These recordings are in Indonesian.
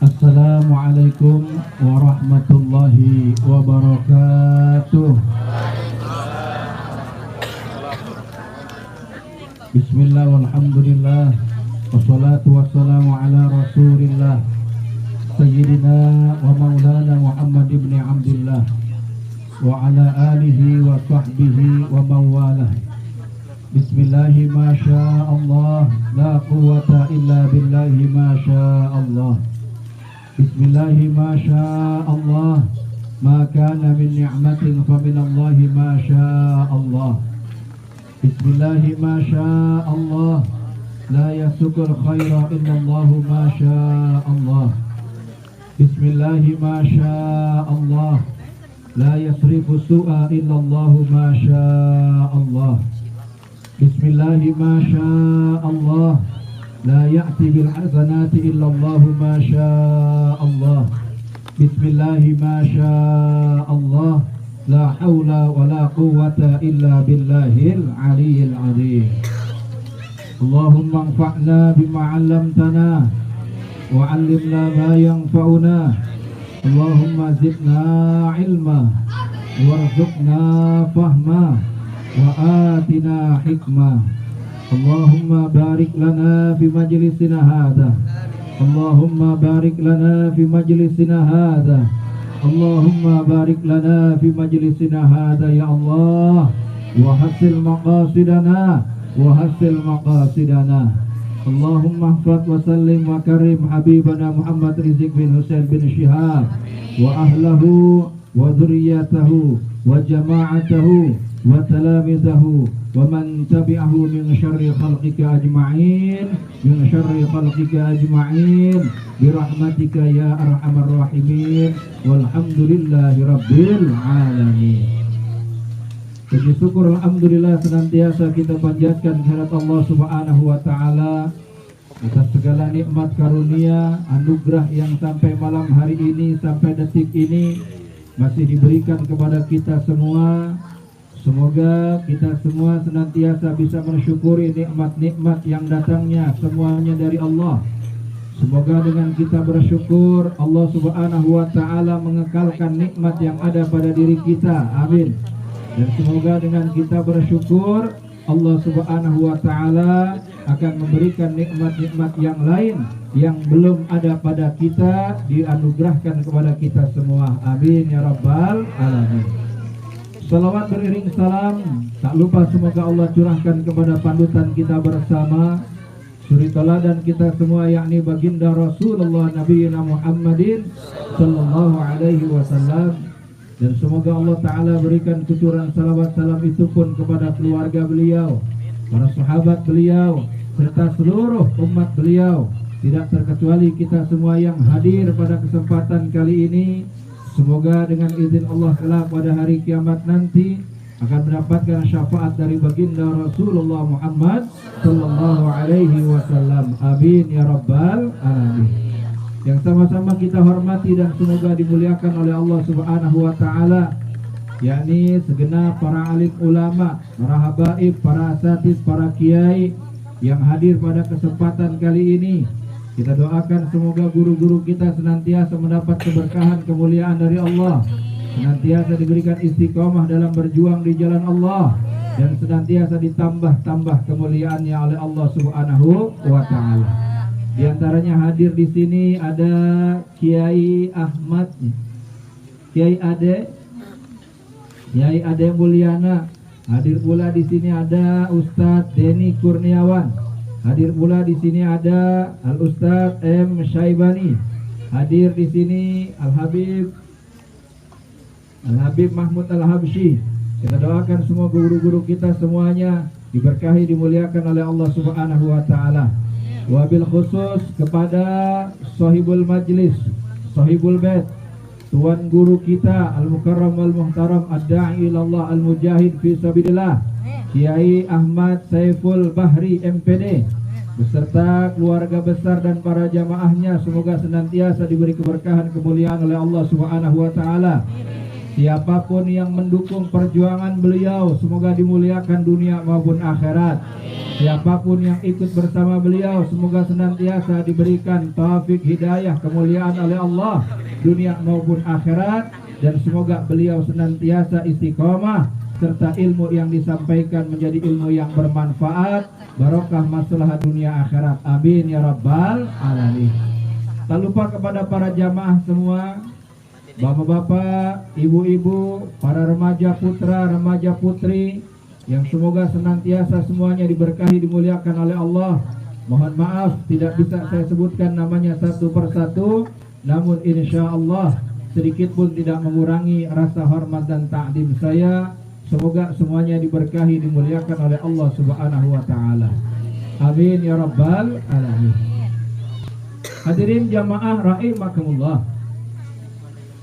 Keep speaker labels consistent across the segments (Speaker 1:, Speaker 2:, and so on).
Speaker 1: Assalamualaikum warahmatullahi wabarakatuh. Bismillah walhamdulillah wassalatu wassalamu ala rasulillah Sayyidina wa maulana Muhammad ibn Abdullah wa ala alihi wa sahbihi wa mawalah. Bismillahi ma sya Allah, la quwwata illa billahi ma sya Allah. Bismillahi ma sya Allah, ma kana min ni'matin fa min Allahi ma sya Allah. Bismillahi ma sya Allah, la yasukul khaira illa Allahu ma sya Allah. Bismillahi ma sya Allah, la yasrifu su'a illa Allahu ma sya Allah. Bismillahi ma sya Allah, la ya'ti bil hasanati illa Allahu ma sya Allah. Bismillahi ma sya Allah, la hawla wa la quwwata illa billahil aliyyil azim. Allahumma anfa'na bima 'allamtana wa 'allimna ma yanfa'una. Allahumma zidna ilma warzuqna fahma wa atina hikmah. Allahumma barik lana fi majlisina hadha. Allahumma barik lana fi majlisina hadha. Allahumma barik lana fi majlisina hadha ya Allah. Wa hasil maqasidana, wa hasil maqasidana. Allahumma hafaz wa sallim wa karim habibana Muhammad Rizq bin Husain bin Shihab wa ahlahu wa dhurriyyatahu wa jama'atahu wa talamizahu wa man tabi'ahu min syarri khalqika ajma'in, min syarri khalqika ajma'in bi rahmatika ya arhamar rahimin walhamdulillahi rabbil alamin. Puji syukur alhamdulillah senantiasa kita panjatkan kehadirat Allah Subhanahu wa taala atas segala nikmat karunia anugerah yang sampai malam hari ini, sampai detik ini masih diberikan kepada kita semua. Semoga kita semua senantiasa bisa mensyukuri nikmat-nikmat yang datangnya semuanya dari Allah. Semoga dengan kita bersyukur Allah Subhanahu wa taala mengekalkan nikmat yang ada pada diri kita. Amin. Dan semoga dengan kita bersyukur Allah Subhanahu wa taala akan memberikan nikmat-nikmat yang lain yang belum ada pada kita, dianugerahkan kepada kita semua. Amin ya rabbal alamin. Salawat beriring salam tak lupa semoga Allah curahkan kepada panutan kita bersama, suri teladan kita semua, yakni baginda Rasulullah Nabiyina Muhammadin sallallahu alaihi wasallam. Dan semoga Allah Ta'ala berikan kucuran salawat salam itu pun kepada keluarga beliau, para sahabat beliau, serta seluruh umat beliau, tidak terkecuali kita semua yang hadir pada kesempatan kali ini. Semoga dengan izin Allah kelak pada hari kiamat nanti akan mendapatkan syafaat dari baginda Rasulullah Muhammad sallallahu alaihi wasallam. Amin ya rabbal alamin. Yang sama-sama kita hormati dan semoga dimuliakan oleh Allah Subhanahu wa taala, yakni segenap para alim ulama, para habaib, para asatidz, para kiai yang hadir pada kesempatan kali ini. Kita doakan semoga guru-guru kita senantiasa mendapat keberkahan, kemuliaan dari Allah, senantiasa diberikan istiqomah dalam berjuang di jalan Allah, dan senantiasa ditambah-tambah kemuliaannya oleh Allah Subhanahu wa taala. Di antaranya hadir di sini ada Kiai Ahmad, Kiai Ade Mulyana. Hadir pula di sini ada Ustadz Denny Kurniawan. Hadir pula di sini ada Al Ustadz M Syaibani. Hadir di sini Al Habib Mahmud Al Habsyi. Kita doakan semua guru-guru kita semuanya diberkahi, dimuliakan oleh Allah Subhanahu wa taala. Wabil khusus kepada sahibul majlis, sahibul bait, tuan guru kita Al Mukarram wal Muhtaram Ad-Da'i ilallah Al Mujahid fi sabilillah, Kiai Ahmad Saiful Bahri MPD, beserta keluarga besar dan para jamaahnya, semoga senantiasa diberi keberkahan, kemuliaan oleh Allah Subhanahu wa taala. Siapapun yang mendukung perjuangan beliau, semoga dimuliakan dunia maupun akhirat. Siapapun yang ikut bersama beliau, semoga senantiasa diberikan taufik hidayah kemuliaan oleh Allah, dunia maupun akhirat. Dan semoga beliau senantiasa istiqomah, serta ilmu yang disampaikan menjadi ilmu yang bermanfaat, barokah masalah dunia akhirat. Amin ya rabbal alamin. Tak lupa kepada para jamaah semua, bapak-bapak, ibu-ibu, para remaja putra, remaja putri, yang semoga senantiasa semuanya diberkahi, dimuliakan oleh Allah. Mohon maaf tidak bisa saya sebutkan namanya satu persatu, namun insya Allah sedikit pun tidak mengurangi rasa hormat dan ta'zim saya. Semoga semuanya diberkahi, dimuliakan oleh Allah Subhanahu wa taala. Amin ya rabbal alamin. Hadirin jamaah rahimakumullah.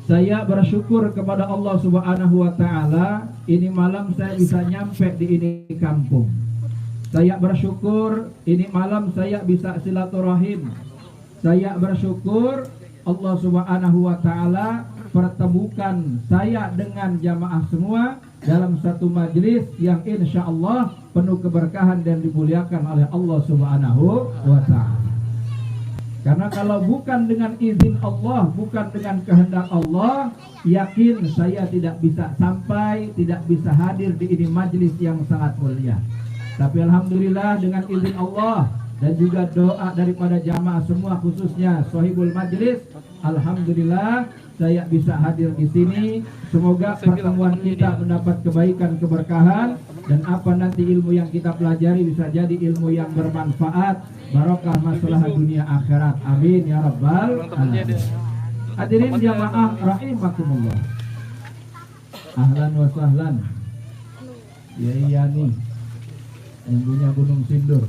Speaker 1: Saya bersyukur kepada Allah Subhanahu wa taala, ini malam saya bisa nyampe di ini kampung. Saya bersyukur ini malam saya bisa silaturahim. Saya bersyukur Allah Subhanahu wa taala pertemukan saya dengan jamaah semua dalam satu majelis yang insya Allah penuh keberkahan dan dimuliakan oleh Allah Subhanahu wa taala. Karena kalau bukan dengan izin Allah, bukan dengan kehendak Allah, yakin saya tidak bisa sampai, tidak bisa hadir di ini majelis yang sangat mulia. Tapi alhamdulillah dengan izin Allah dan juga doa daripada jamaah semua, khususnya Sohibul Majlis, alhamdulillah saya bisa hadir di sini. Semoga pertemuan kita mendapat kebaikan, keberkahan, dan apa nanti ilmu yang kita pelajari bisa jadi ilmu yang bermanfaat, barokah masalah dunia akhirat. Amin ya rabbal alamin. Hadirin jamaah rahimakumullah. Ahlan wa sahlan. Ya iya nih, yang punya Gunung Sindur.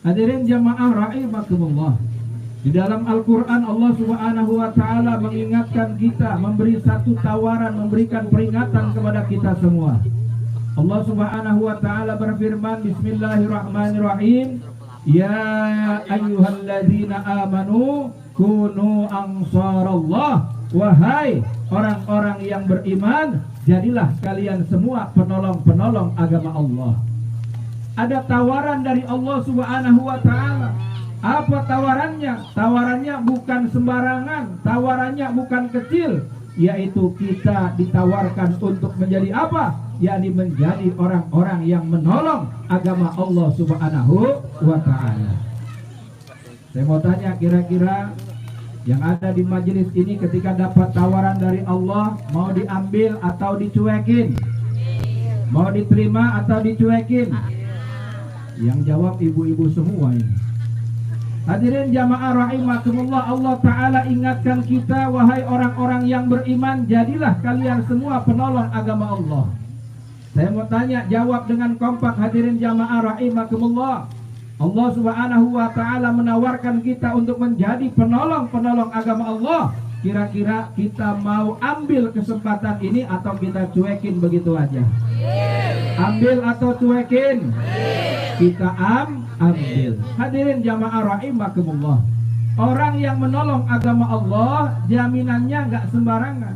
Speaker 1: Hadirin jamaah rahimakumullah. Di dalam Al-Quran Allah Subhanahu wa ta'ala mengingatkan kita, memberi satu tawaran, memberikan peringatan kepada kita semua. Allah Subhanahu wa ta'ala berfirman, bismillahirrahmanirrahim, ya ayyuhalladzina amanu kunu ansarallah. Wahai orang-orang yang beriman, jadilah kalian semua penolong-penolong agama Allah. Ada tawaran dari Allah Subhanahu wa ta'ala. Apa tawarannya? Tawarannya bukan sembarangan, tawarannya bukan kecil, yaitu kita ditawarkan untuk menjadi apa? Yakni menjadi orang-orang yang menolong agama Allah Subhanahu wa ta'ala. Saya mau tanya, kira-kira yang ada di majelis ini ketika dapat tawaran dari Allah, mau diambil atau dicuekin? Mau diterima atau dicuekin? Yang jawab ibu-ibu semua ini. Hadirin jamaah rahimakumullah, Allah Ta'ala ingatkan kita, wahai orang-orang yang beriman, jadilah kalian semua penolong agama Allah. Saya mau tanya, jawab dengan kompak hadirin jamaah rahimakumullah. Allah Subhanahu wa Ta'ala menawarkan kita untuk menjadi penolong-penolong agama Allah. Kira-kira kita mau ambil kesempatan ini atau kita cuekin begitu aja? Ambil atau cuekin? Kita ambil. Hadirin jamaah rahimakumullah. Orang yang menolong agama Allah, jaminannya nggak sembarangan.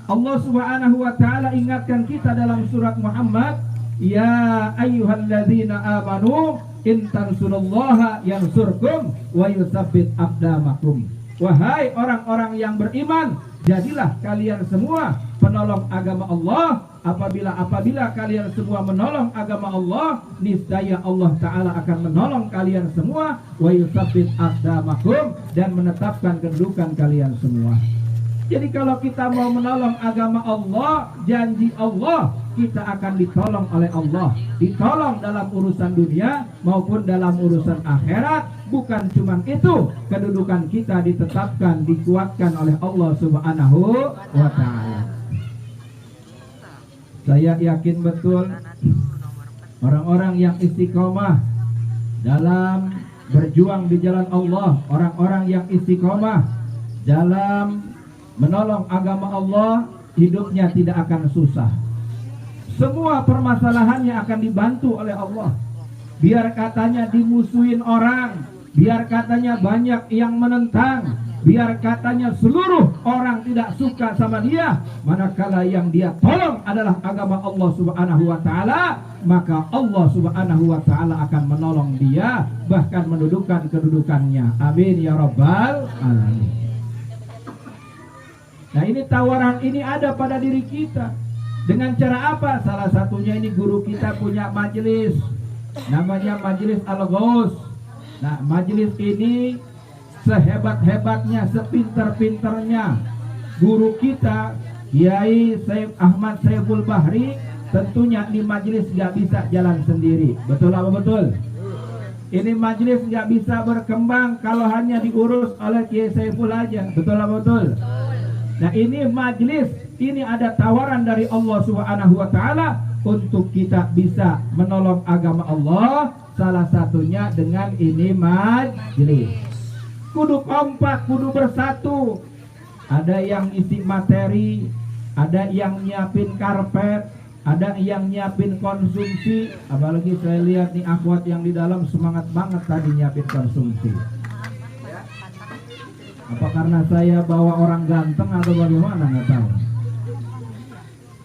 Speaker 1: Allah Subhanahu wa ta'ala ingatkan kita dalam surat Muhammad, ya ayyuhalladzina amanu in tansurullaha yansurkum wa yutsabbit aqdamakum. Wahai orang-orang yang beriman, jadilah kalian semua penolong agama Allah. Apabila kalian semua menolong agama Allah, niscaya Allah Ta'ala akan menolong kalian semua, wa yutsabbit aqdamakum, dan menetapkan kedudukan kalian semua. Jadi kalau kita mau menolong agama Allah, janji Allah, kita akan ditolong oleh Allah. Ditolong dalam urusan dunia maupun dalam urusan akhirat. Bukan cuma itu, kedudukan kita ditetapkan, dikuatkan oleh Allah Subhanahu wa ta'ala. Saya yakin betul orang-orang yang istiqomah dalam berjuang di jalan Allah, orang-orang yang istiqomah dalam menolong agama Allah, hidupnya tidak akan susah. semua permasalahannya akan dibantu oleh Allah. Biar katanya dimusuhin orang, biar katanya banyak yang menentang, biar katanya seluruh orang tidak suka sama dia, manakala yang dia tolong adalah agama Allah Subhanahu wa taala, maka Allah Subhanahu wa taala akan menolong dia, bahkan mendudukan kedudukannya. Amin ya rabbal alamin. Nah, ini tawaran ini ada pada diri kita. Dengan cara apa? Salah satunya ini guru kita punya majelis, namanya Majelis Al-Ghaus. Nah, majelis ini sehebat-hebatnya, sepintar-pintarnya guru kita Kiai Syekh Ahmad Saiful Bahri, tentunya di majelis nggak bisa jalan sendiri. Betul apa betul? Ini majelis nggak bisa berkembang kalau hanya diurus oleh Kiai Saiful aja. Betul apa betul? Nah, ini majelis ini ada tawaran dari Allah Subhanahu wa taala untuk kita bisa menolong agama Allah, salah satunya dengan ini majelis. Kudu kompak, kudu bersatu. Ada yang isi materi, ada yang nyiapin karpet, ada yang nyiapin konsumsi. Apalagi saya lihat nih akhwat yang di dalam semangat banget tadi nyiapin konsumsi. Apa karena saya bawa orang ganteng atau bagaimana, nggak tahu.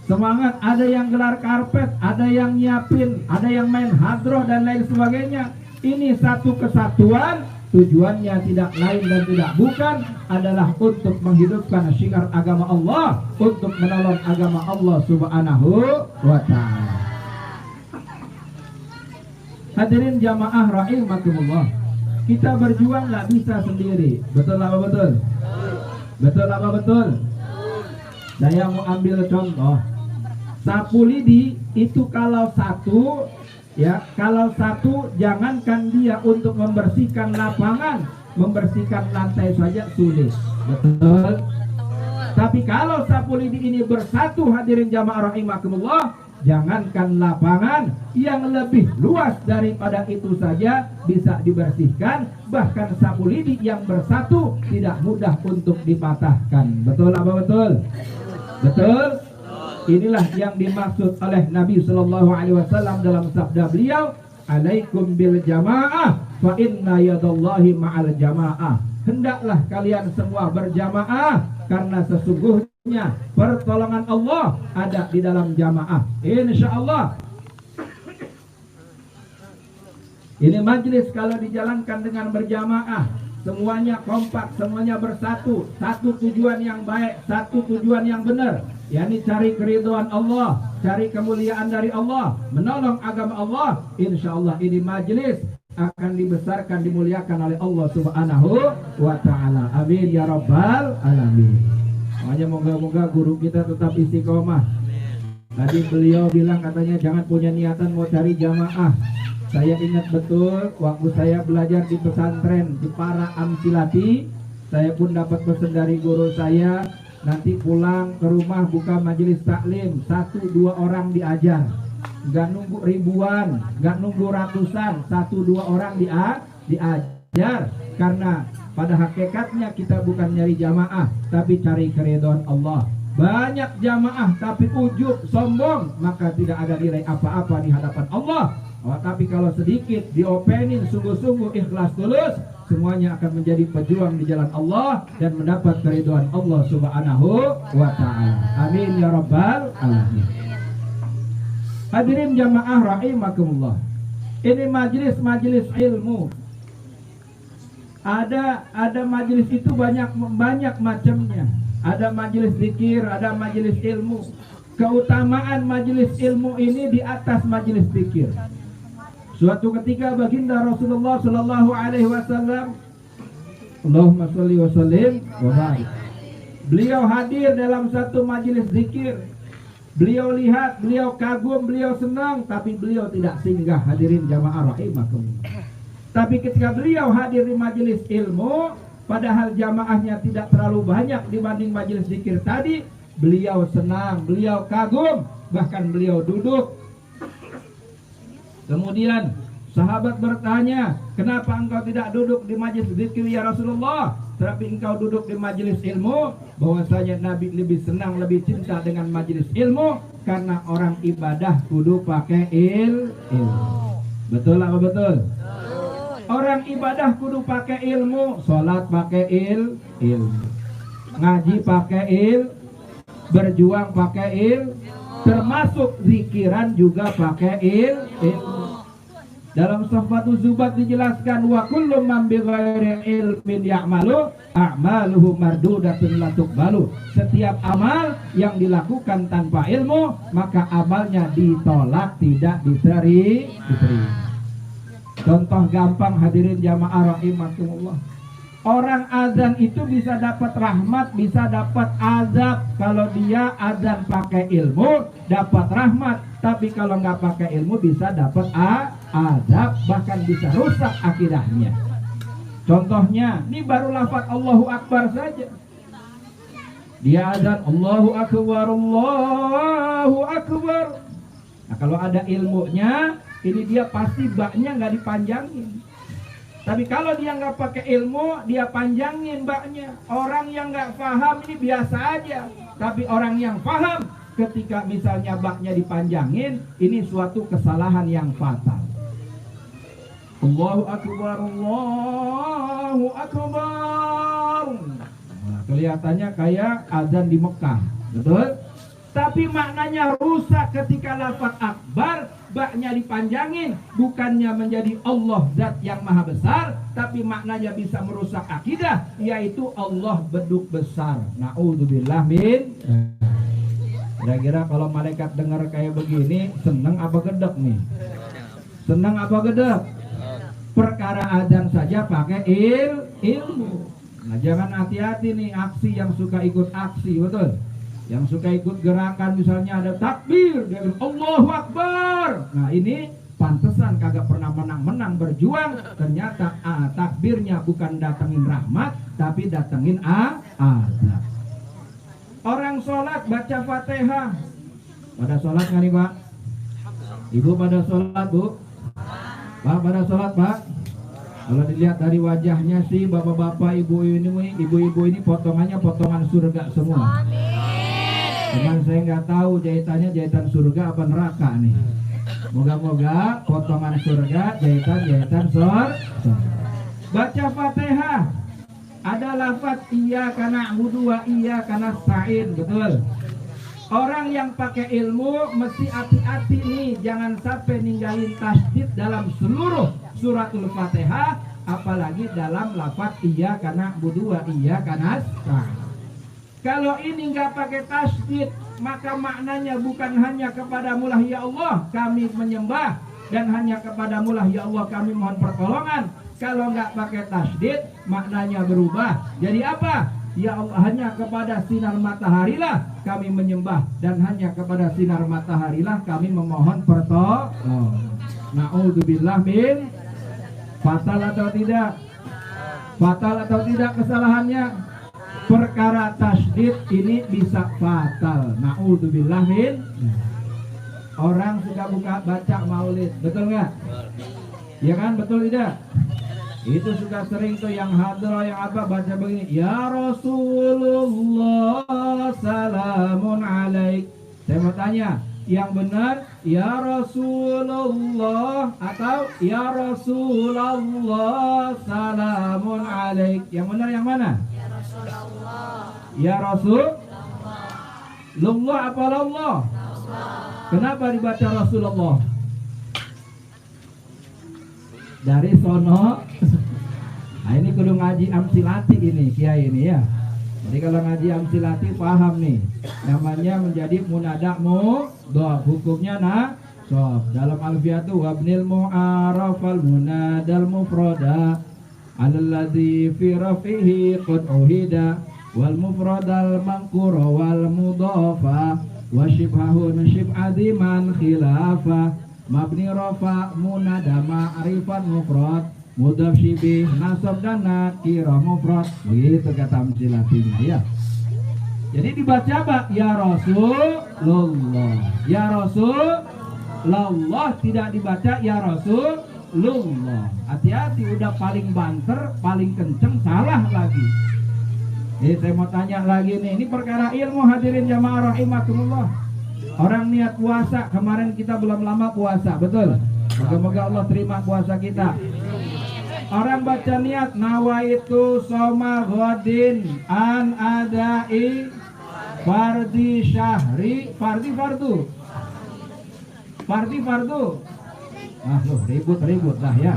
Speaker 1: Semangat, ada yang gelar karpet, ada yang nyiapin, ada yang main hadroh dan lain sebagainya. Ini satu kesatuan, tujuannya tidak lain dan tidak bukan adalah untuk menghidupkan syiar agama Allah, untuk menolong agama Allah Subhanahu wa ta'ala. Hadirin jamaah rahimakumullah, kita berjuang nggak bisa sendiri. Betul apa betul? Betul apa betul? Saya mau ambil contoh. Sapu lidi itu kalau satu, ya, kalau satu jangankan dia untuk membersihkan lapangan, membersihkan lantai saja sulit. Betul. Tapi kalau sapu lidi ini bersatu, hadirin jamaah rahimakumullah, jangankan lapangan yang lebih luas daripada itu saja bisa dibersihkan. Bahkan sapu lidi yang bersatu tidak mudah untuk dipatahkan. Betul apa betul? Betul. Inilah yang dimaksud oleh Nabi Sallallahu Alaihi Wasallam dalam sabda beliau, "Alaikum bil jamaah, fa inna yadallahi ma'al jamaah." Hendaklah kalian semua berjamaah, karena sesungguhnya pertolongan Allah ada di dalam jamaah. Insya Allah. Ini majelis kalau dijalankan dengan berjamaah, semuanya kompak, semuanya bersatu, satu tujuan yang baik, satu tujuan yang benar, yakni cari keridhaan Allah, cari kemuliaan dari Allah, menolong agama Allah. Insya Allah ini majelis akan dibesarkan, dimuliakan oleh Allah Subhanahu wa ta'ala. Amin ya rabbal alamin. Makanya moga-moga guru kita tetap istiqomah. Tadi beliau bilang katanya jangan punya niatan mau cari jamaah. Saya ingat betul waktu saya belajar di pesantren di Para Amsilati, saya pun dapat pesan dari guru saya, nanti pulang ke rumah buka majelis taklim, 1-2 orang diajar, nggak nunggu ribuan, nggak nunggu ratusan, 1-2 orang diajar, karena pada hakikatnya kita bukan nyari jamaah, tapi cari keridhaan Allah. Banyak jamaah tapi ujub, sombong, maka tidak ada nilai apa-apa di hadapan Allah. Oh, tapi kalau sedikit diopenin sungguh-sungguh ikhlas tulus, semuanya akan menjadi pejuang di jalan Allah dan mendapat keridhaan Allah Subhanahu wa ta'ala. Amin ya rabbal alamin. Hadirin jamaah rahimakumullah, ini majelis ilmu. Ada majelis itu banyak macamnya. Ada majelis zikir, ada majelis ilmu. Keutamaan majelis ilmu ini di atas majelis zikir. Suatu ketika baginda Rasulullah Sallallahu Alaihi Wasallam, Allahumma sholli wa sallim wa barik, beliau hadir dalam satu majelis zikir. Beliau lihat, beliau kagum, beliau senang, tapi beliau tidak singgah. Hadirin jamaah rahimakumullah. Tapi ketika beliau hadir di majelis ilmu, padahal jamaahnya tidak terlalu banyak dibanding majelis zikir tadi, beliau senang, beliau kagum, bahkan beliau duduk. Kemudian Sahabat bertanya, kenapa engkau tidak duduk di majelis zikir ya Rasulullah, tapi engkau duduk di majelis ilmu? Bahwasanya Nabi lebih senang, lebih cinta dengan majelis ilmu, karena orang ibadah kudu pakai ilmu. Betul apa betul? Orang ibadah kudu pakai ilmu, sholat pakai ilmu, ngaji pakai berjuang pakai termasuk zikiran juga pakai ilmu. Dalam Safwatul Zubat dijelaskan, wa kullu man bighairi ilmin ya'malu a'maluhu mardudatun la tuqbalu. Setiap amal yang dilakukan tanpa ilmu, maka amalnya ditolak, tidak diterima. Contoh gampang hadirin jamaah rahimakumullah. Orang azan itu bisa dapat rahmat, bisa dapat azab. Kalau dia azan pakai ilmu, dapat rahmat. Tapi kalau nggak pakai ilmu, bisa dapat azab, bahkan bisa rusak akidahnya. Contohnya, ini baru lafaz Allahu Akbar saja. Dia azan Allahu Akbar, Allahu Akbar. Nah, kalau ada ilmunya, ini dia pasti baknya nggak dipanjangin. Tapi kalau dia nggak pakai ilmu, dia panjangin baknya. Orang yang nggak paham ini biasa aja. Tapi orang yang paham, ketika misalnya baknya dipanjangin, ini suatu kesalahan yang fatal. Allahu Akbar, Allahu Akbar. Nah, kelihatannya kayak azan di Mekah, betul? Tapi maknanya rusak ketika lafaz akbar, baknya dipanjangin, bukannya menjadi Allah zat yang maha besar, tapi maknanya bisa merusak akidah, yaitu Allah beduk besar. Na'udzubillah min. Kira-kira kalau malaikat dengar kayak begini, seneng apa gedek nih? Seneng apa gedek? Perkara azan saja pakai ilmu. Nah, jangan hati-hati nih aksi yang suka ikut aksi, betul? Yang suka ikut gerakan, misalnya ada takbir, dia bilang Allahu Akbar. Nah, ini pantesan kagak pernah menang-menang berjuang. Ternyata takbirnya bukan datengin rahmat, tapi datengin azab. Orang sholat baca Fatihah. Pada sholat nggak nih Pak? Ibu pada sholat Bu? Pak pada sholat Pak? Kalau dilihat dari wajahnya sih bapak-bapak, ibu-ibu ini potongannya potongan surga semua. Cuman saya nggak tahu jahitannya jahitan surga apa neraka nih. Moga-moga potongan surga, jahitan surga. Baca Fatihah. Ada lafaz iyyaka na'budu wa iyyaka nasta'in, betul. Orang yang pakai ilmu mesti hati-hati nih, jangan sampai ninggalin tasydid dalam seluruh suratul Fatihah, apalagi dalam lafaz iyyaka na'budu wa iyyaka nasta'in. Kalau ini nggak pakai tasydid, maka maknanya bukan hanya kepadamulah ya Allah kami menyembah, dan hanya kepadamulah ya Allah kami mohon pertolongan. Kalau nggak pakai tasydid, maknanya berubah. Jadi apa? Ya Allah, hanya kepada sinar mataharilah kami menyembah, dan hanya kepada sinar mataharilah kami memohon pertolongan. Na'udzubillah min. Fatal atau tidak? Fatal atau tidak kesalahannya? Perkara tasydid ini bisa fatal. Na'udzubillah min. Orang suka baca maulid, betul nggak? Ya kan, betul tidak? Itu suka sering tuh yang hadrah, yang apa, baca begini, ya Rasulullah salamun alaik. Saya mau tanya, yang benar ya Rasulullah atau ya Rasulullah salamun alaik? Yang benar yang mana? Ya Rasulullah. Ya Rasulullah apa Allah? Kenapa dibaca Rasulullah? Dari sono. Nah, ini kudu ngaji amsilati ini kiai ini ya. Jadi kalau ngaji amsilati paham nih, namanya menjadi munada mudhaf, hukumnya nasab. Dalam alfiyatu wabnil mu'arafal munadal mufrada alladzi fi rafihi qad uhida wal mufradal manqura wal mudhafa wa shibhahun shib'adiman khilafa mabni rafa munada ma'rifat mufrad mudhaf syibih nasab dan nakirah mufrad. Begitu kata amsilatinya ya. Jadi dibaca apa? Ya Rasulullah. Ya Rasulullah, tidak dibaca ya Rasul. Rasulullah. Hati-hati, udah paling banter, paling kenceng, salah lagi. Jadi saya mau tanya lagi nih, ini perkara ilmu hadirin jamaah rahimakumullah. Orang niat puasa, kemarin kita belum lama puasa, betul? Moga-moga Allah terima puasa kita. Orang baca niat nawaitu soma ghodin an adai fardi syahri, fardi fardu. Ribut lah ya.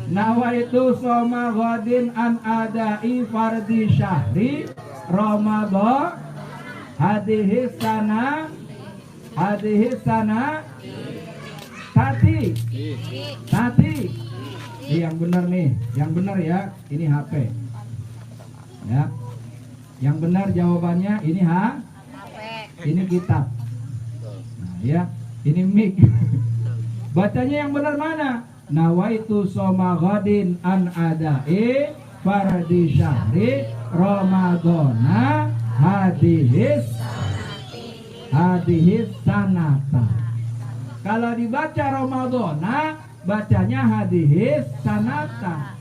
Speaker 1: Nawaitu soma ghodin an adai fardi syahri Ramadan hadhihi sana tati. Ini yang benar nih, yang benar ya, ini HP ya. Yang benar jawabannya ini ini kitab. Nah, ya, ini mic. Bacanya yang benar mana? Nawaitu soma ghadin an adai fardi syahri Ramadana hadihis sanata. Kalau dibaca Ramadana, bacanya hadihis sanata.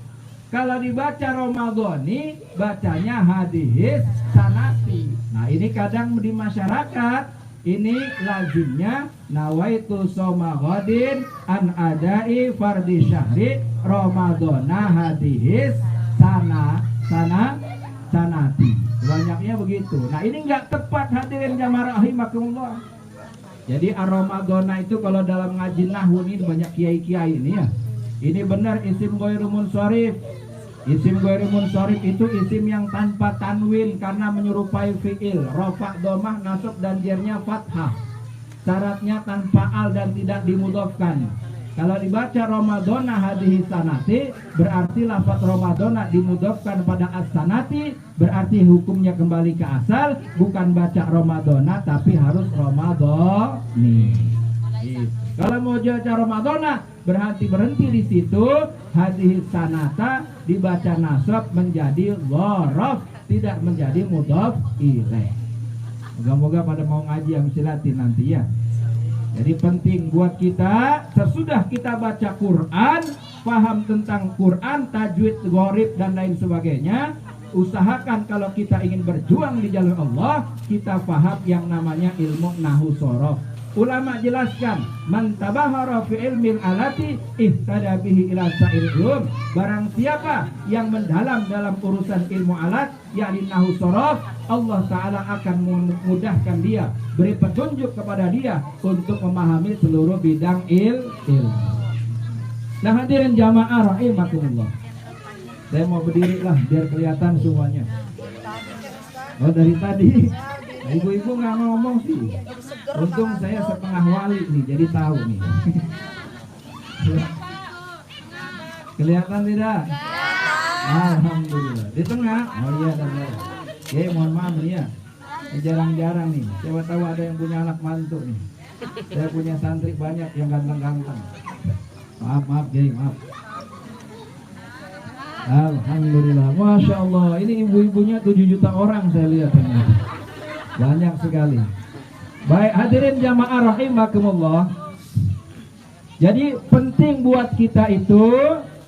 Speaker 1: Kalau dibaca Ramadhani, bacanya hadihis sanati. Nah, ini kadang di masyarakat ini lazimnya nawaitu soma ghadin an adai fardi syahri Ramadana hadihis sanati. Banyaknya begitu. Nah, ini nggak tepat hadirin jamaah rahimakumullah. Jadi ar-Ramadana itu kalau dalam ngaji nahwu ini banyak kiai-kiai ini ya. Ini benar isim ghairu munsharif. Isim ghairu munsharif itu isim yang tanpa tanwin karena menyerupai fi'il, rafa, dhammah, nasab dan jernya fathah. Syaratnya tanpa al dan tidak dimudhofkan. Kalau dibaca Ramadana hadhihi sanati, berarti lafaz Ramadana dimudhofkan pada as-sanati, berarti hukumnya kembali ke asal, bukan baca Ramadana tapi harus Ramadhani. Kalau mau baca Ramadana berhenti di situ, hadhihi sanata dibaca nasab menjadi dhorof, tidak menjadi mudhof ilaih. Moga-moga pada mau ngaji yang silatin nanti ya. Jadi penting buat kita, sesudah kita baca Quran, paham tentang Quran, tajwid, gharib dan lain sebagainya, usahakan kalau kita ingin berjuang di jalan Allah, kita paham yang namanya ilmu nahwu shorof. Ulama jelaskan, man tabahara fi ilmil alati ihtada bihi ila sa'il ulum. Barang siapa yang mendalam dalam urusan ilmu alat, yakni nahwu shorof, Allah Ta'ala akan memudahkan dia, beri petunjuk kepada dia untuk memahami seluruh bidang ilmu. Nah hadirin jamaah rahimakumullah, saya mau berdiri lah biar kelihatan semuanya. Oh dari tadi ibu-ibu nggak ngomong sih. Untung saya setengah wali nih, jadi tahu nih. Kelihatan tidak? Alhamdulillah. Di tengah? Oh iya, benar. Oke, mohon maaf nih ya. Jarang-jarang nih. Siapa tahu ada yang punya anak mantu nih. Saya punya santri banyak yang ganteng-ganteng. Maaf, Kiai, maaf. Alhamdulillah, Masya Allah. Ini ibu-ibunya 7 juta orang saya lihat ini. Banyak sekali. Baik hadirin jamaah rahimakumullah. Jadi penting buat kita itu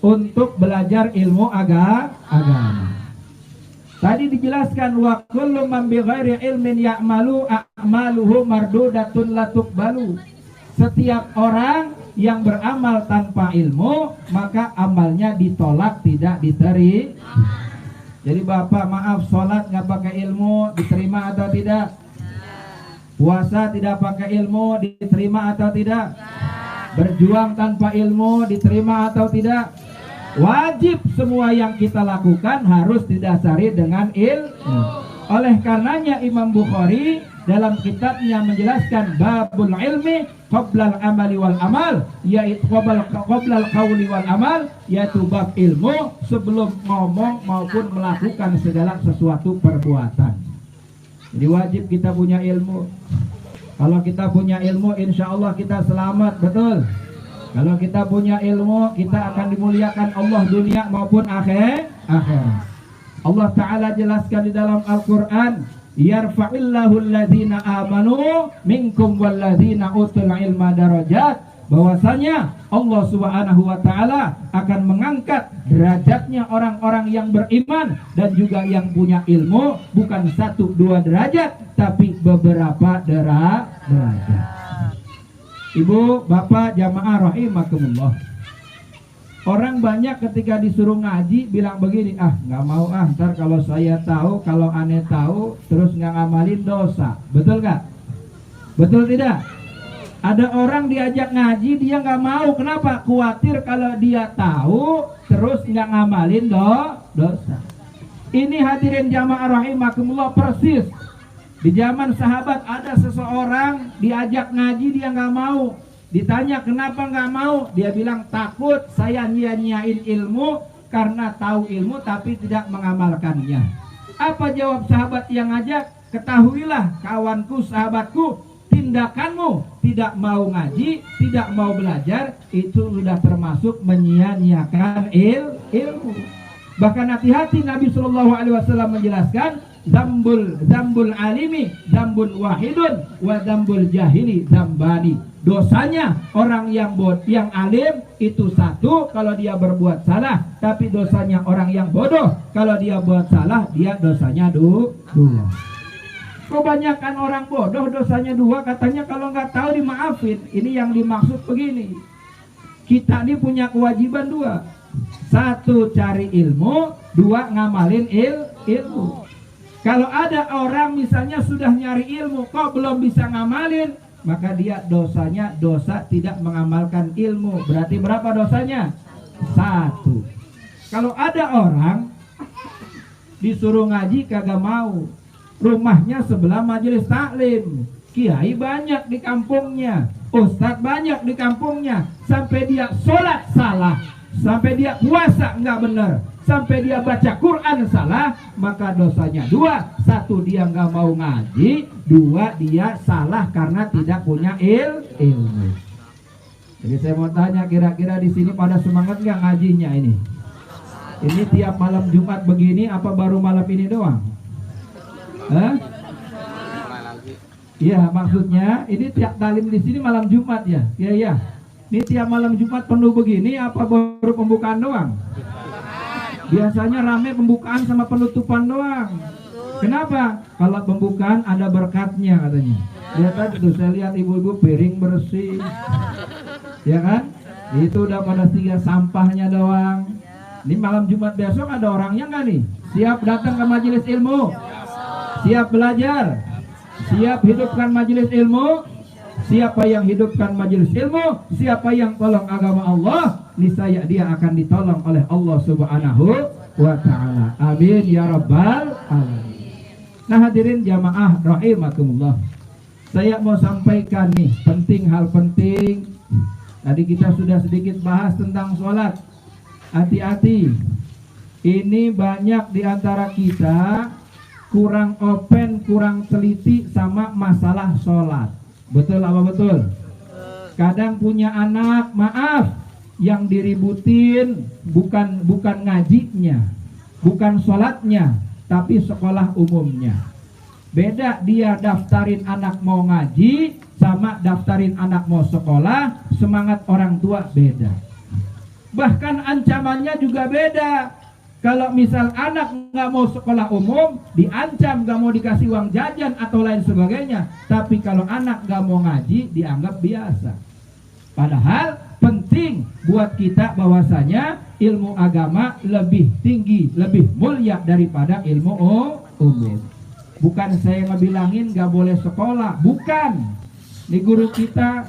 Speaker 1: untuk belajar ilmu agama. Tadi dijelaskan wa kullu man bi ghairi ilmin ya'malu a'maluhu mardudatun la tuqbalu. Setiap orang yang beramal tanpa ilmu, maka amalnya ditolak, tidak diterima. Jadi bapak maaf, sholat nggak pakai ilmu diterima atau tidak? Puasa tidak pakai ilmu diterima atau tidak? Berjuang tanpa ilmu diterima atau tidak? Wajib semua yang kita lakukan harus didasari dengan ilmu. Oleh karenanya Imam Bukhari dalam kitabnya menjelaskan babul ilmi qoblal amali wal amal, yaitu qoblal qawli wal amal, yaitu bab ilmu sebelum ngomong maupun melakukan segala sesuatu perbuatan. Jadi wajib kita punya ilmu. Kalau kita punya ilmu, insya Allah kita selamat, betul. Kalau kita punya ilmu, kita akan dimuliakan Allah dunia maupun akhirat. Allah Ta'ala jelaskan di dalam Al-Quran, yarfa'illahu alladhina amanu minkum walladhina utul ilma darajat, bahwasanya Allah Subhanahu wa taala akan mengangkat derajatnya orang-orang yang beriman dan juga yang punya ilmu, bukan 1-2 derajat tapi beberapa derajat. Ibu, bapak, jamaah rahimakumullah. Orang banyak ketika disuruh ngaji bilang begini, nggak mau ntar kalau saya tahu, kalau aneh tahu terus nggak ngamalin dosa. Betul nggak? Betul tidak? Ada orang diajak ngaji dia nggak mau, kenapa? Khawatir kalau dia tahu terus nggak ngamalin dosa. Ini hadirin jamaah rahimakumullah persis. Di zaman sahabat ada seseorang diajak ngaji dia nggak mau. Ditanya kenapa nggak mau, dia bilang takut saya nyia-nyiain ilmu karena tahu ilmu tapi tidak mengamalkannya. Apa jawab sahabat yang ngajak? Ketahuilah kawanku, sahabatku, tindakanmu tidak mau ngaji, tidak mau belajar, itu sudah termasuk menyia-nyiakan ilmu. Bahkan hati-hati, Nabi SAW menjelaskan, zambul alimi zambul wahidun wa zambul jahili zambani. Dosanya orang yang alim itu satu kalau dia berbuat salah, tapi dosanya orang yang bodoh kalau dia buat salah, dia dosanya dua. Kebanyakan orang bodoh dosanya 2, katanya kalau nggak tahu dimaafin. Ini yang dimaksud begini, kita ini punya kewajiban 2. 1 cari ilmu, 2 ngamalin ilmu. Kalau ada orang misalnya sudah nyari ilmu kok belum bisa ngamalin, maka dia dosanya dosa tidak mengamalkan ilmu. Berarti berapa dosanya? 1. Kalau ada orang disuruh ngaji kagak mau, rumahnya sebelah majelis taklim, kiai banyak di kampungnya, ustadz banyak di kampungnya, sampai dia sholat salah, sampai dia puasa nggak benar, sampai dia baca Quran salah, maka dosanya 2. 1 dia nggak mau ngaji, 2 dia salah karena tidak punya ilmu. Jadi saya mau tanya, kira-kira di sini pada semangat nggak ngajinya ini? Ini tiap malam Jumat begini apa baru malam ini doang? Iya, maksudnya ini tiap talim di sini malam Jumat ya? Iya. Ini tiap malam Jumat penuh begini apa baru pembukaan doang? Biasanya rame pembukaan sama penutupan doang. Kenapa? Kalau pembukaan ada berkatnya katanya. Lihat aja tuh, saya lihat ibu-ibu piring bersih, ya kan? Itu udah pada tinggal sampahnya doang. Ini malam Jumat besok ada orangnya nggak nih? Siap datang ke majelis ilmu? Siap belajar? Siap hidupkan majelis ilmu? Siapa yang hidupkan majelis ilmu, siapa yang tolong agama Allah, niscaya dia akan ditolong oleh Allah Subhanahu wa ta'ala. Amin ya rabbal alamin. Nah hadirin jamaah rahimakumullah, saya mau sampaikan nih hal penting. Tadi kita sudah sedikit bahas tentang sholat. Hati-hati, ini banyak diantara kita kurang open, kurang teliti sama masalah sholat. Betul apa betul? Kadang punya anak, maaf, yang diributin bukan ngajinya, bukan sholatnya, tapi sekolah umumnya. Beda dia daftarin anak mau ngaji sama daftarin anak mau sekolah, semangat orang tua beda. Bahkan ancamannya juga beda. Kalau misal anak nggak mau sekolah umum, diancam nggak mau dikasih uang jajan atau lain sebagainya. Tapi kalau anak nggak mau ngaji, dianggap biasa. Padahal penting buat kita bahwasanya ilmu agama lebih tinggi, lebih mulia daripada ilmu umum. Bukan saya ngebilangin nggak boleh sekolah, bukan. Ini guru kita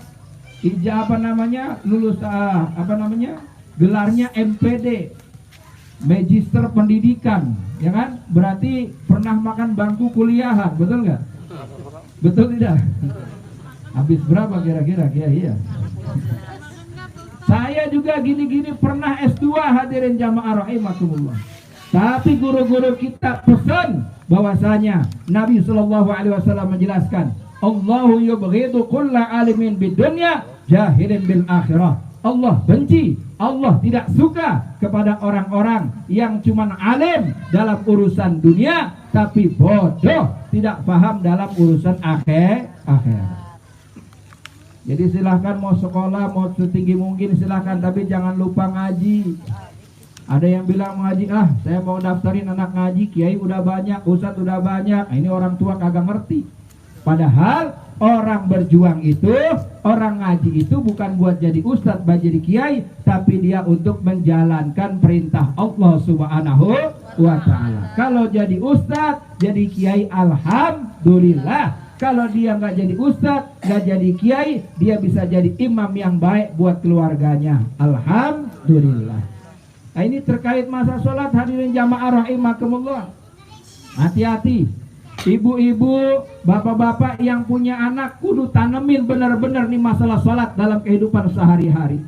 Speaker 1: lulus gelarnya MPD. Magister pendidikan, ya kan? Berarti pernah makan bangku kuliahan, betul nggak? Betul tidak? Habis berapa kira-kira? Iya. Saya juga gini-gini pernah S2 hadirin jamaah rahimakumullah. Tapi guru-guru kita pesan bahwasanya Nabi SAW menjelaskan, Allahu yubghidu kulla alimin bidunya jahilin bil akhirah. Allah benci, Allah tidak suka kepada orang-orang yang cuma alim dalam urusan dunia tapi bodoh, tidak paham dalam urusan akhirat. Jadi silahkan mau sekolah, mau setinggi mungkin silahkan, tapi jangan lupa ngaji. Ada yang bilang ngaji, saya mau daftarin anak ngaji, kiai udah banyak, ustadz udah banyak. Ini orang tua kagak ngerti. Padahal orang berjuang itu, orang ngaji itu bukan buat jadi ustadz, buat jadi kiai, tapi dia untuk menjalankan perintah Allah Subhanahu wa ta'ala. Kalau jadi ustadz, jadi kiai, alhamdulillah. Kalau dia nggak jadi ustadz, nggak jadi kiai, dia bisa jadi imam yang baik buat keluarganya. Alhamdulillah. Nah, ini terkait masa sholat, hadirin jamaah rahimakumullah. Hati-hati, ibu-ibu, bapak-bapak yang punya anak, kudu tanemin benar-benar nih masalah sholat dalam kehidupan sehari-hari.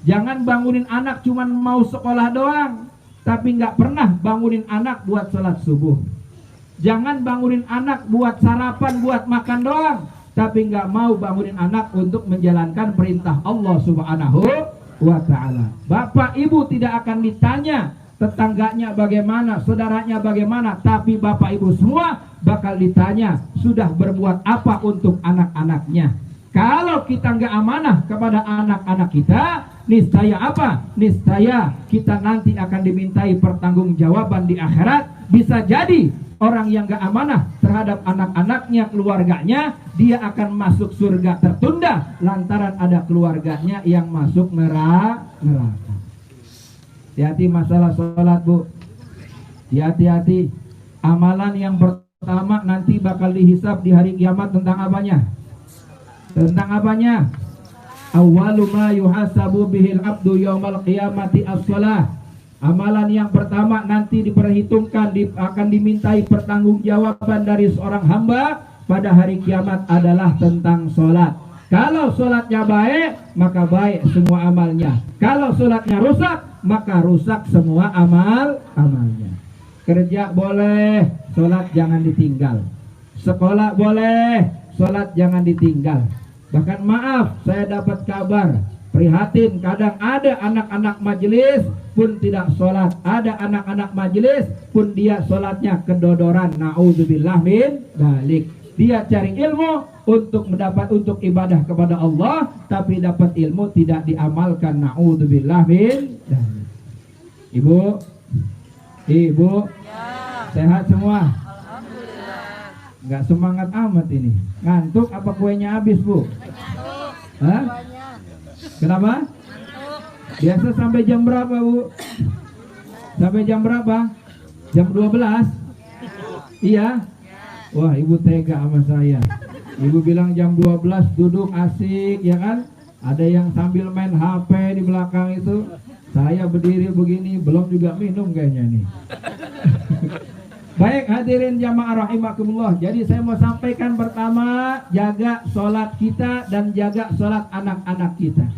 Speaker 1: Jangan bangunin anak cuman mau sekolah doang, tapi nggak pernah bangunin anak buat sholat subuh. Jangan bangunin anak buat sarapan, buat makan doang, tapi nggak mau bangunin anak untuk menjalankan perintah Allah Subhanahu wa ta'ala. Bapak ibu tidak akan ditanya tetangganya bagaimana, saudaranya bagaimana, tapi bapak ibu semua bakal ditanya sudah berbuat apa untuk anak-anaknya. Kalau kita nggak amanah kepada anak-anak kita, niscaya apa? Niscaya kita nanti akan dimintai pertanggungjawaban di akhirat. Bisa jadi orang yang gak amanah terhadap anak-anaknya, keluarganya, dia akan masuk surga tertunda lantaran ada keluarganya yang masuk neraka. Hati-hati masalah sholat, Bu. Hati-hati. Amalan yang pertama nanti bakal dihisab di hari kiamat tentang apanya? Tentang apanya? Awwalu ma yuhasabu bihil abdu yaumal qiyamati as-shalah. Amalan yang pertama nanti diperhitungkan, akan dimintai pertanggungjawaban dari seorang hamba pada hari kiamat adalah tentang sholat. Kalau sholatnya baik, maka baik semua amalnya. Kalau sholatnya rusak, maka rusak semua amalnya. Kerja boleh, sholat jangan ditinggal. Sekolah boleh, sholat jangan ditinggal. Bahkan maaf, saya dapat kabar prihatin, kadang ada anak-anak majelis pun tidak sholat, ada anak-anak majelis pun dia sholatnya kedodoran. Na'udzubillah min dzalik. Dia cari ilmu untuk untuk ibadah kepada Allah, tapi dapat ilmu tidak diamalkan. Na'udzubillah min dzalik. Ibu, sehat semua?
Speaker 2: Alhamdulillah.
Speaker 1: Nggak semangat amat ini. Ngantuk apa kuenya habis, Bu? Hah? Kenapa? Biasa sampai jam berapa, Bu? Sampai jam berapa? Jam 12? Iya? Wah, Ibu tega sama saya. Ibu bilang jam 12 duduk asik, ya kan? Ada yang sambil main HP di belakang itu. Saya berdiri begini, belum juga minum kayaknya nih. Baik, hadirin jamaah rahimakumullah. Jadi saya mau sampaikan pertama, jaga sholat kita dan jaga sholat anak-anak kita.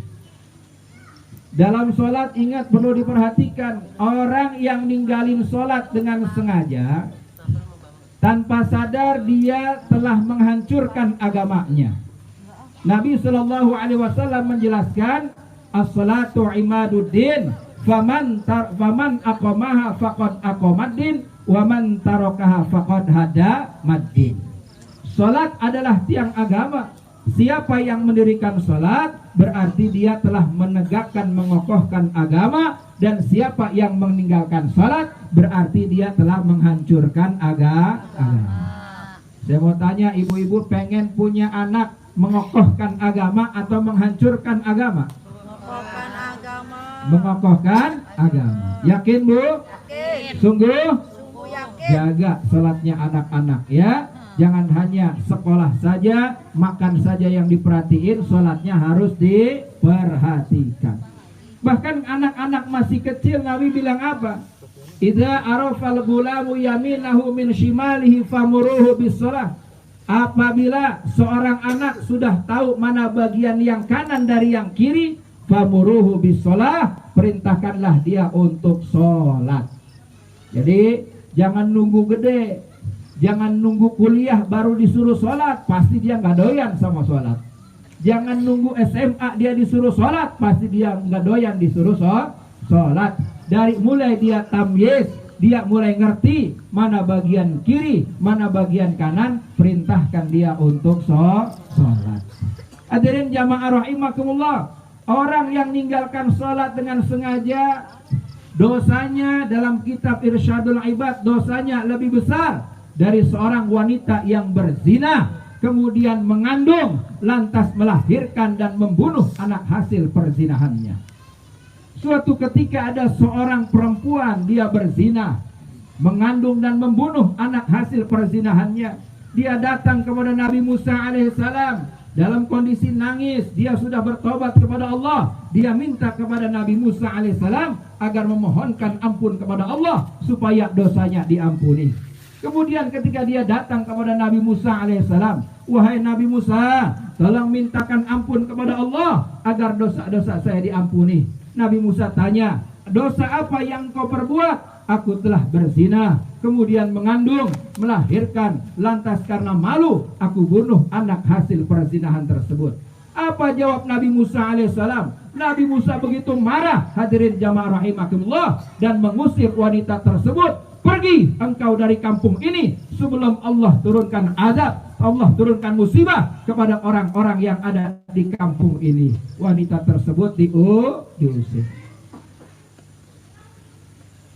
Speaker 1: Dalam sholat ingat perlu diperhatikan, orang yang ninggalin sholat dengan sengaja, tanpa sadar dia telah menghancurkan agamanya. Nabi SAW menjelaskan, as-salatu imaduddin, faman aqamaha faqad aqamaddin, wa man tarakaha faqad hada maddin. Salat adalah tiang agama. Siapa yang mendirikan salat berarti dia telah menegakkan, mengokohkan agama, dan siapa yang meninggalkan salat berarti dia telah menghancurkan agama. Saya mau tanya, ibu-ibu pengen punya anak mengokohkan agama atau menghancurkan agama?
Speaker 2: Mengokohkan agama.
Speaker 1: Mengokohkan agama. Yakin, Bu?
Speaker 2: Yakin.
Speaker 1: Sungguh?
Speaker 2: Sungguh yakin.
Speaker 1: Jaga salatnya anak-anak ya. Jangan hanya sekolah saja, makan saja yang diperhatiin, salatnya harus diperhatikan. Bahkan anak-anak masih kecil, Nabi bilang apa? Idza arafal gulamu yaminahu min shimalihi famuruhu bis-shalah. Apabila seorang anak sudah tahu mana bagian yang kanan dari yang kiri, famuruhu bis-shalah, perintahkanlah dia untuk sholat. Jadi jangan nunggu gede, jangan nunggu kuliah baru disuruh sholat, pasti dia nggak doyan sama sholat. Jangan nunggu SMA dia disuruh sholat, pasti dia nggak doyan disuruh sholat. Dari mulai dia tamyiz, dia mulai ngerti mana bagian kiri, mana bagian kanan, perintahkan dia untuk sholat. Hadirin jamaah rahimakumullah, orang yang meninggalkan sholat dengan sengaja, dosanya dalam kitab Irsyadul Ibad, dosanya lebih besar dari seorang wanita yang berzina, kemudian mengandung, lantas melahirkan dan membunuh anak hasil perzinahannya. Suatu ketika ada seorang perempuan, dia berzina, mengandung dan membunuh anak hasil perzinahannya. Dia datang kepada Nabi Musa alaihissalam dalam kondisi nangis. Dia sudah bertobat kepada Allah. Dia minta kepada Nabi Musa alaihissalam agar memohonkan ampun kepada Allah supaya dosanya diampuni. Kemudian ketika dia datang kepada Nabi Musa alaihissalam, wahai Nabi Musa, tolong mintakan ampun kepada Allah agar dosa-dosa saya diampuni. Nabi Musa tanya, dosa apa yang kau perbuat? Aku telah berzina, kemudian mengandung, melahirkan, lantas karena malu aku bunuh anak hasil perzinahan tersebut. Apa jawab Nabi Musa alaihissalam? Nabi Musa begitu marah, hadirin jamaah rahimakumullah, dan mengusir wanita tersebut. Pergi engkau dari kampung ini sebelum Allah turunkan azab, Allah turunkan musibah kepada orang-orang yang ada di kampung ini. Wanita tersebut diusir.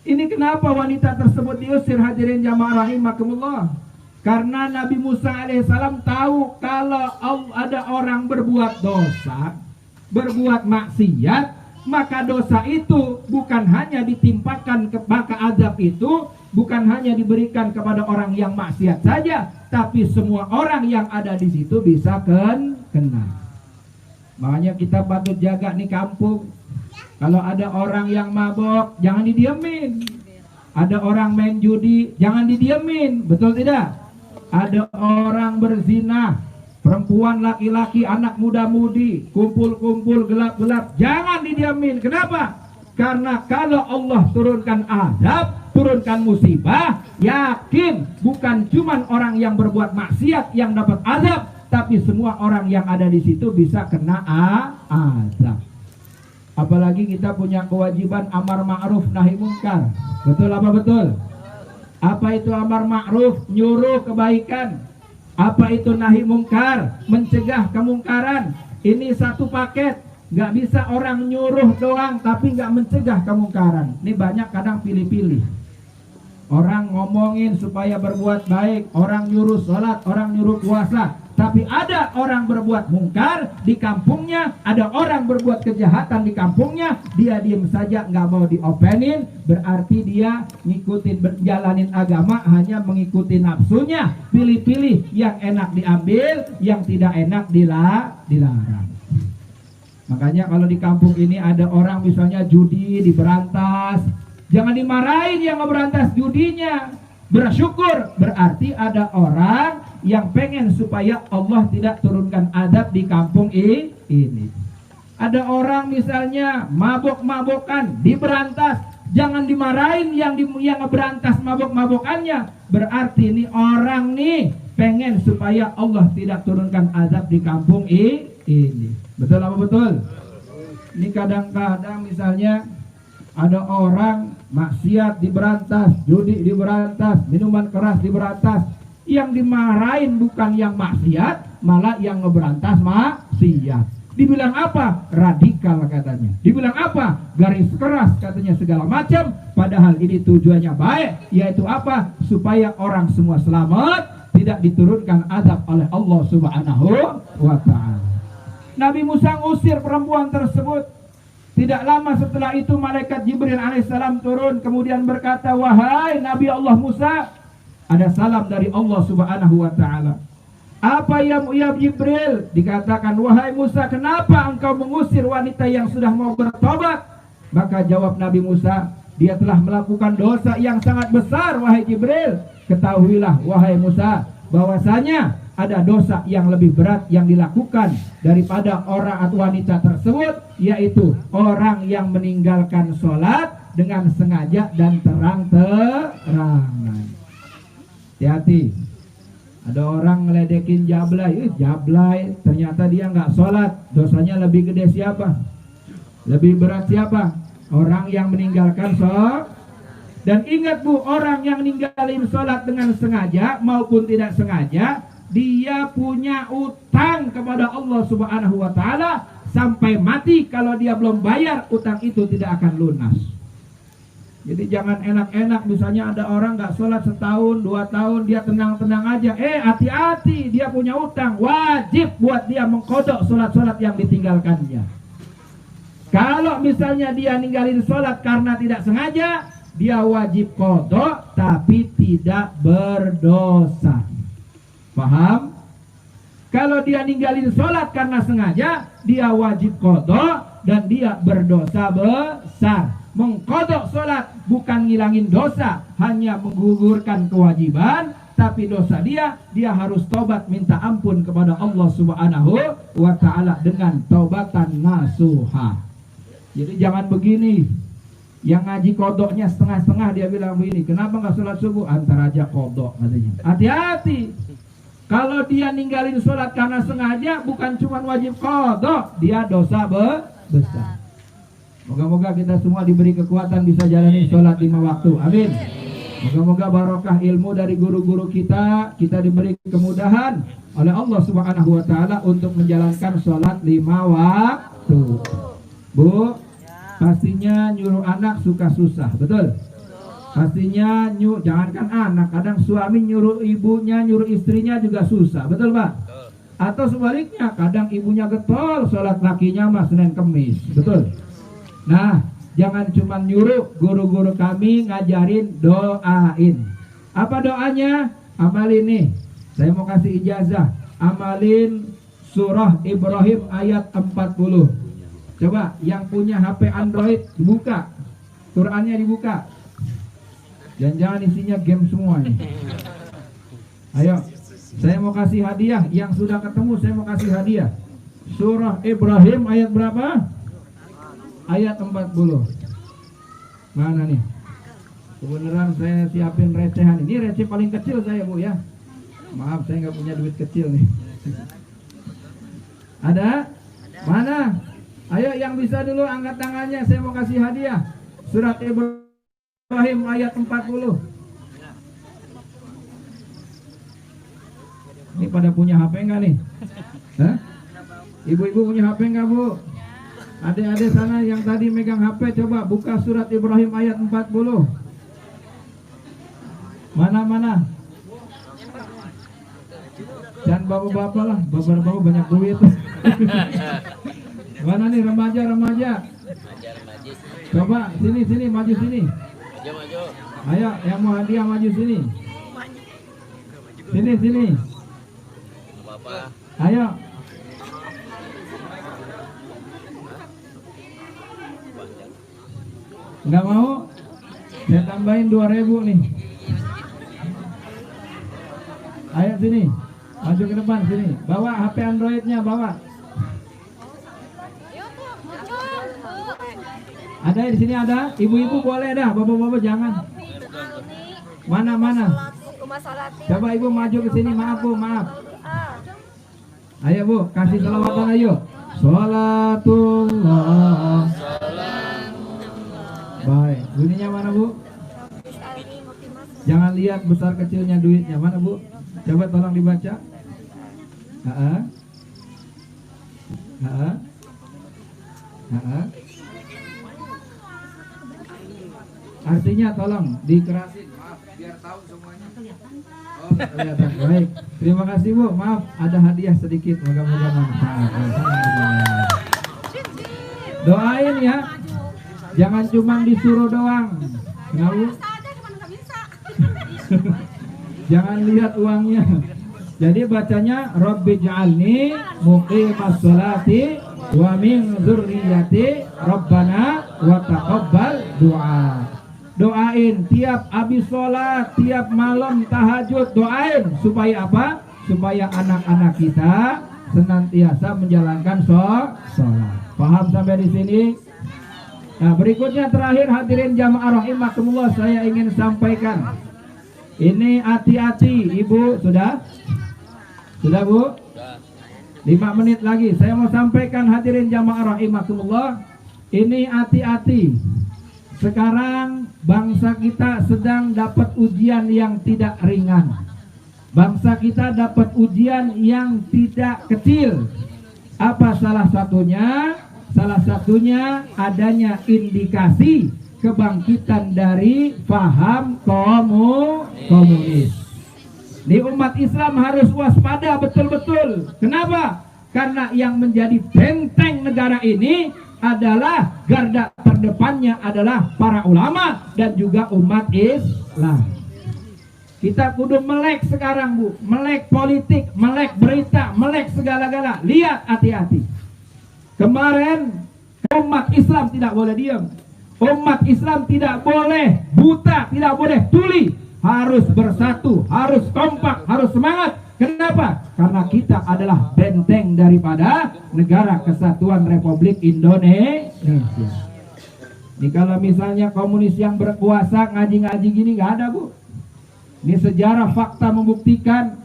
Speaker 1: Ini kenapa wanita tersebut diusir, hadirin jamaah rahimakumullah? Karena Nabi Musa alaihissalam tahu kalau ada orang berbuat dosa, berbuat maksiat, maka dosa itu bukan hanya ditimpakan, maka azab itu bukan hanya diberikan kepada orang yang maksiat saja, tapi semua orang yang ada di situ bisa kena. Makanya kita patut jaga nih kampung. Kalau ada orang yang mabok, jangan didiemin. Ada orang main judi, jangan didiemin. Betul tidak? Ada orang berzina, perempuan, laki-laki, anak muda-mudi, kumpul-kumpul, gelap-gelap, jangan didiemin. Kenapa? Karena kalau Allah turunkan azab, turunkan musibah, yakin bukan cuma orang yang berbuat maksiat yang dapat azab, tapi semua orang yang ada di situ bisa kena azab. Apalagi kita punya kewajiban amar ma'ruf nahi mungkar. Betul apa betul? Apa itu amar ma'ruf? Nyuruh kebaikan. Apa itu nahi mungkar? Mencegah kemungkaran. Ini satu paket. Gak bisa orang nyuruh doang tapi gak mencegah kemungkaran. Ini banyak kadang pilih-pilih. Orang ngomongin supaya berbuat baik, orang nyuruh sholat, orang nyuruh puasa. Tapi ada orang berbuat mungkar di kampungnya, ada orang berbuat kejahatan di kampungnya, dia diem saja, nggak mau diopenin, berarti dia ngikutin berjalanin agama hanya mengikuti nafsunya, pilih-pilih yang enak diambil, yang tidak enak dilarang. Makanya kalau di kampung ini ada orang misalnya judi diberantas, jangan dimarahin yang ngeberantas judinya. Bersyukur, berarti ada orang yang pengen supaya Allah tidak turunkan azab di kampung ini. Ada orang misalnya mabok-mabokan, diberantas, jangan dimarahin yang ngeberantas mabok-mabokannya. Berarti ini orang nih pengen supaya Allah tidak turunkan azab di kampung ini. Betul apa betul? Ini kadang-kadang misalnya ada orang maksiat diberantas, judi diberantas, minuman keras diberantas. Yang dimarahin bukan yang maksiat, malah yang ngeberantas maksiat. Dibilang apa? Radikal katanya. Dibilang apa? Garis keras katanya, segala macam. Padahal ini tujuannya baik, yaitu apa? Supaya orang semua selamat, tidak diturunkan azab oleh Allah Subhanahu wa ta'ala. Nabi Musa ngusir perempuan tersebut. Tidak lama setelah itu malaikat Jibril alaihissalam turun kemudian berkata, wahai Nabi Allah Musa, ada salam dari Allah Subhanahu wa ta'ala. Apa ya Jibril? Dikatakan, wahai Musa, kenapa engkau mengusir wanita yang sudah mau bertobat? Maka jawab Nabi Musa, dia telah melakukan dosa yang sangat besar wahai Jibril. Ketahuilah wahai Musa, bahwasanya ada dosa yang lebih berat yang dilakukan daripada orang atau wanita tersebut, yaitu orang yang meninggalkan sholat dengan sengaja dan terang-terangan. Hati-hati, ada orang ngeledekin jablay, ternyata dia nggak sholat, dosanya lebih gede siapa? Lebih berat siapa? Orang yang meninggalkan sholat. Dan ingat Bu, orang yang ninggalin sholat dengan sengaja maupun tidak sengaja, dia punya utang kepada Allah Subhanahu wa taala sampai mati. Kalau dia belum bayar, utang itu tidak akan lunas. Jadi jangan enak-enak, misalnya ada orang nggak sholat setahun, 2 tahun, dia tenang-tenang aja. Hati-hati, dia punya utang. Wajib buat dia mengkodok sholat-sholat yang ditinggalkannya. Kalau misalnya dia ninggalin sholat karena tidak sengaja, dia wajib kodok tapi tidak berdosa. Paham? Kalau dia ninggalin sholat karena sengaja, dia wajib kodok dan dia berdosa besar. Mengkodok sholat bukan ngilangin dosa, hanya menggugurkan kewajiban, tapi dosa dia harus tobat minta ampun kepada Allah Subhanahu wa ta'ala dengan taubatan nasuha. Jadi jangan begini, yang ngaji kodoknya setengah-setengah, dia bilang begini, kenapa nggak sholat subuh? Antar aja kodok katanya. Hati-hati, kalau dia ninggalin sholat karena sengaja, bukan cuma wajib kodok, dia dosa besar. Moga-moga kita semua diberi kekuatan bisa jalani sholat 5 waktu. Amin. Moga-moga barokah ilmu dari guru-guru kita diberi kemudahan oleh Allah Subhanahu wa taala untuk menjalankan sholat 5 waktu. Bu, pastinya nyuruh anak suka susah, betul? Pastinya jangankan anak, kadang suami nyuruh ibunya, nyuruh istrinya juga susah, betul Pak? Atau sebaliknya, kadang ibunya getol, sholat lakinya mah Senin Kemis, betul? Nah, jangan cuma nyuruh, guru-guru kami ngajarin, doain. Apa doanya? Amalin nih, saya mau kasih ijazah. Amalin surah Ibrahim ayat 40. Coba yang punya HP Android dibuka, Qurannya dibuka. Jangan-jangan isinya game semua nih. Ayo, saya mau kasih hadiah. Yang sudah ketemu saya mau kasih hadiah. Surah Ibrahim ayat berapa? Ayat 40. Mana nih? Kebenaran saya siapin recehan. Ini receh paling kecil saya Bu ya. Maaf saya nggak punya duit kecil nih. Ada? Mana? Ayo yang bisa dulu angkat tangannya, saya mau kasih hadiah. Surat Ibrahim ayat 40. Ini pada punya HP enggak nih? Hah? Ibu-ibu punya HP enggak Bu? Adik-adik sana yang tadi megang HP, coba buka surat Ibrahim ayat 40. Mana? Jangan bapak-bapak lah, bapak-bapak banyak duit. Mana nih remaja? Coba sini, maju sini. Maju. Ayo, yang mau hadiah maju sini. Sini. Ayo. Nggak mau? Saya tambahin 2.000 nih. Ayo sini, maju ke depan sini. Bawa HP Androidnya, bawa. Ada di sini ada, ibu-ibu boleh dah, bapak-bapak jangan. Mana? Coba ibu maju ke sini, maaf Bu, maaf. Ayo Bu, kasih selawatan ayo. Sholatullah. Baik, bunyinya mana Bu? Jangan lihat besar kecilnya duitnya, mana Bu? Coba tolong dibaca. Artinya tolong dikerasin, maaf biar tahu semuanya. Oh, kelihatan. Baik, terima kasih Bu. Maaf ada hadiah sedikit, moga-moga manfaat. Doain ya, jangan cuma disuruh doang. Kenapa? Jangan lihat uangnya. Jadi bacanya Rabbi ja'alni muqimas sholati wa min dzurriyyati Rabbana wa taqabbal du'a. Doain tiap habis sholat, tiap malam tahajud, doain supaya apa? Supaya anak-anak kita senantiasa menjalankan sholat. Paham sampai di sini? Nah, berikutnya terakhir hadirin jamaah rahimakumullah, saya ingin sampaikan. Ini hati-hati, Ibu sudah? Sudah Bu? 5 menit lagi. Saya mau sampaikan hadirin jamaah rahimakumullah. Ini hati-hati. Sekarang bangsa kita sedang dapat ujian yang tidak ringan. Bangsa kita dapat ujian yang tidak kecil. Apa salah satunya? Salah satunya adanya indikasi kebangkitan dari paham komunis. Di umat Islam harus waspada betul-betul. Kenapa? Karena yang menjadi benteng negara ini adalah garda terdepannya adalah para ulama dan juga umat Islam. Kita kudu melek sekarang, Bu. Melek politik, melek berita, melek segala-gala. Lihat, hati-hati. Kemarin umat Islam tidak boleh diam. Umat Islam tidak boleh buta, tidak boleh tuli. Harus bersatu, harus kompak, harus semangat. Kenapa? Karena kita adalah benteng daripada Negara Kesatuan Republik Indonesia. Ini kalau misalnya komunis yang berkuasa ngaji-ngaji gini nggak ada, Bu. Ini sejarah fakta membuktikan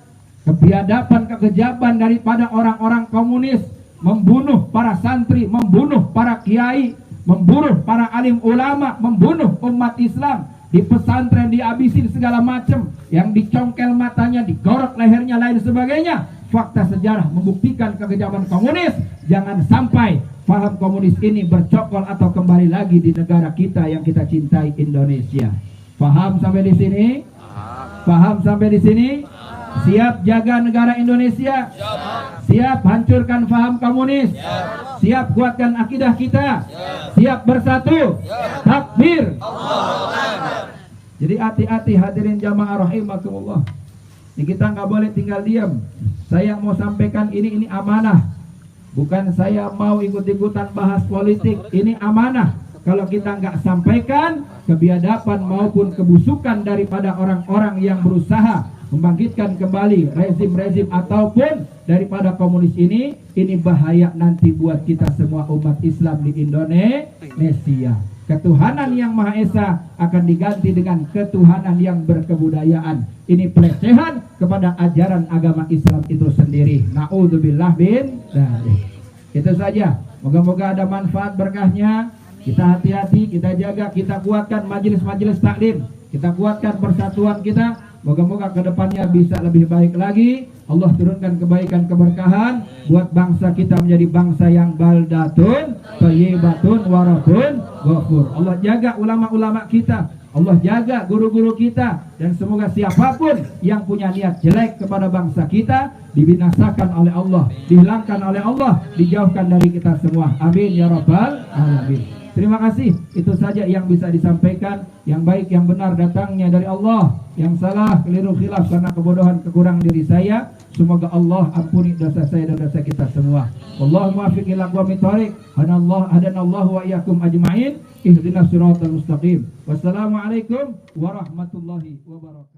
Speaker 1: kebiadaban, kekejaban daripada orang-orang komunis, membunuh para santri, membunuh para kiai, membunuh para alim ulama, membunuh umat Islam, di pesantren dihabisin segala macam, yang dicongkel matanya, digorok lehernya, lain sebagainya. Fakta sejarah membuktikan kekejaman komunis. Jangan sampai paham komunis ini bercokol atau kembali lagi di negara kita yang kita cintai, Indonesia. Paham sampai di sini? Paham sampai di sini? Siap jaga negara Indonesia? Siap hancurkan paham komunis? Siap kuatkan akidah kita? Siap bersatu? Takbir! Jadi hati-hati hadirin jamaah rahimakumullah. Ini kita nggak boleh tinggal diam. Saya mau sampaikan ini amanah. Bukan saya mau ikut-ikutan bahas politik. Ini amanah. Kalau kita nggak sampaikan kebiadaban maupun kebusukan daripada orang-orang yang berusaha membangkitkan kembali rezim-rezim ataupun daripada komunis ini bahaya nanti buat kita semua umat Islam di Indonesia. Ketuhanan yang Maha Esa akan diganti dengan ketuhanan yang berkebudayaan. Ini pelecehan kepada ajaran agama Islam itu sendiri. Na'udzubillah bin dzalik. Itu saja. Moga-moga ada manfaat berkahnya. Kita hati-hati, kita jaga, kita kuatkan majelis-majelis taklim, kita kuatkan persatuan kita. Moga-moga kedepannya bisa lebih baik lagi. Allah turunkan kebaikan, keberkahan buat bangsa kita menjadi bangsa yang baldatun, thayyibatun, waratun, ghafur. Allah jaga ulama-ulama kita, Allah jaga guru-guru kita, dan semoga siapapun yang punya niat jelek kepada bangsa kita dibinasakan oleh Allah, dihilangkan oleh Allah, dijauhkan dari kita semua. Amin ya rabbal alamin. Terima kasih. Itu saja yang bisa disampaikan. Yang baik, yang benar datangnya dari Allah. Yang salah, keliru, khilaf karena kebodohan, kekurangan diri saya. Semoga Allah ampuni dosa saya dan dosa kita semua. Wallahu muwaffiq ila aqwamit thoriq. Hadanallahu wa iyyakum ajma'in. Ihdinas siratal mustaqim. Wassalamualaikum warahmatullahi wabarakatuh.